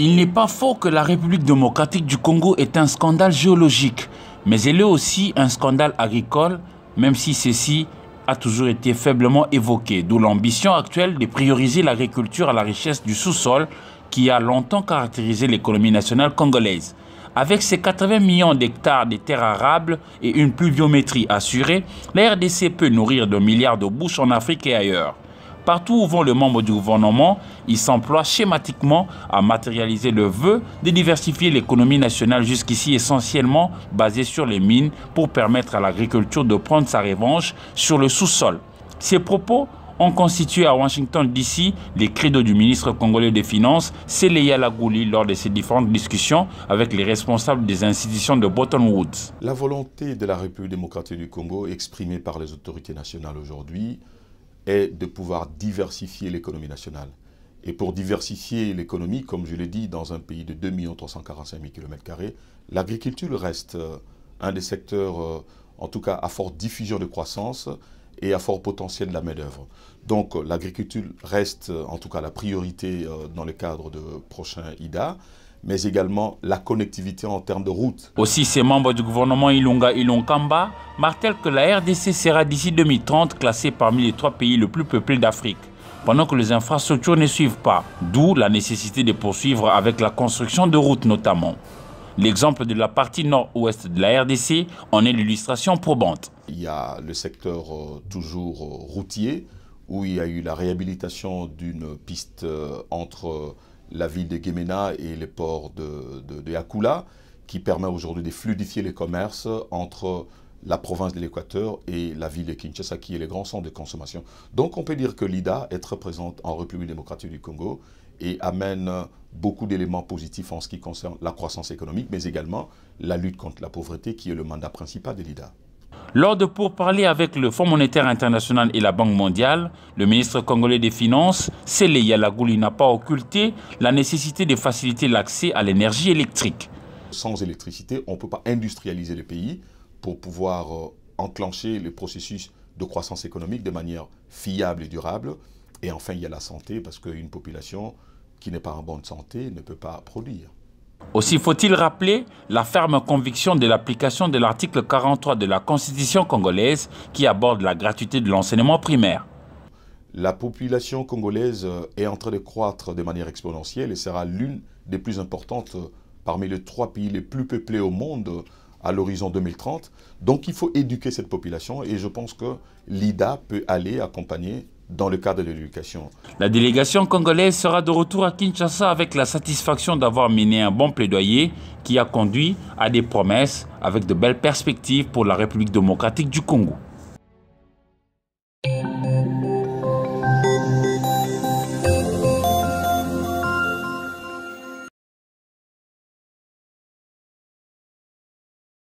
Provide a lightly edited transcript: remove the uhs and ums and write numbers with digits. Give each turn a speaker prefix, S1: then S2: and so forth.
S1: Il n'est pas faux que la République démocratique du Congo est un scandale géologique, mais elle est aussi un scandale agricole, même si ceci a toujours été faiblement évoqué, d'où l'ambition actuelle de prioriser l'agriculture à la richesse du sous-sol qui a longtemps caractérisé l'économie nationale congolaise. Avec ses 80 millions d'hectares de terres arables et une pluviométrie assurée, la RDC peut nourrir de milliards de bouches en Afrique et ailleurs. Partout où vont les membres du gouvernement, ils s'emploient schématiquement à matérialiser le vœu de diversifier l'économie nationale jusqu'ici essentiellement basée sur les mines pour permettre à l'agriculture de prendre sa revanche sur le sous-sol. Ces propos ont constitué à Washington DC les credos du ministre congolais des Finances, Sélé Yalagouli, lors de ces différentes discussions avec les responsables des institutions de Bretton Woods.
S2: La volonté de la République démocratique du Congo exprimée par les autorités nationales aujourd'hui est de pouvoir diversifier l'économie nationale. Et pour diversifier l'économie, comme je l'ai dit, dans un pays de 2 345 000 km², l'agriculture reste un des secteurs, en tout cas à forte diffusion de croissance et à fort potentiel de la main-d'œuvre. Donc l'agriculture reste en tout cas la priorité dans le cadre de prochain IDA, mais également la connectivité en termes de routes.
S1: Aussi, ces membres du gouvernement Ilunga Ilunkamba martèlent que la RDC sera d'ici 2030 classée parmi les 3 pays les plus peuplés d'Afrique, pendant que les infrastructures ne suivent pas, d'où la nécessité de poursuivre avec la construction de routes notamment. L'exemple de la partie nord-ouest de la RDC en est l'illustration probante.
S2: Il y a le secteur toujours routier, où il y a eu la réhabilitation d'une piste entre la ville de Gemena et les ports de Yakula, qui permet aujourd'hui de fluidifier les commerces entre la province de l'Équateur et la ville de Kinshasa, qui est le grand centre de consommation. Donc on peut dire que l'IDA est très présente en République démocratique du Congo et amène beaucoup d'éléments positifs en ce qui concerne la croissance économique, mais également la lutte contre la pauvreté, qui est le mandat principal de l'IDA.
S1: Lors de pourparlers avec le Fonds monétaire international et la Banque mondiale, le ministre congolais des Finances, Sélé Yalagouli, n'a pas occulté la nécessité de faciliter l'accès à l'énergie électrique.
S2: Sans électricité, on ne peut pas industrialiser le pays pour pouvoir enclencher le processus de croissance économique de manière fiable et durable. Et enfin, il y a la santé, parce qu'une population qui n'est pas en bonne santé ne peut pas produire.
S1: Aussi faut-il rappeler la ferme conviction de l'application de l'article 43 de la Constitution congolaise qui aborde la gratuité de l'enseignement primaire.
S2: La population congolaise est en train de croître de manière exponentielle et sera l'une des plus importantes parmi les 3 pays les plus peuplés au monde à l'horizon 2030. Donc il faut éduquer cette population et je pense que l'IDA peut aller accompagner dans le cadre de l'éducation.
S1: La délégation congolaise sera de retour à Kinshasa avec la satisfaction d'avoir mené un bon plaidoyer qui a conduit à des promesses avec de belles perspectives pour la République démocratique du Congo.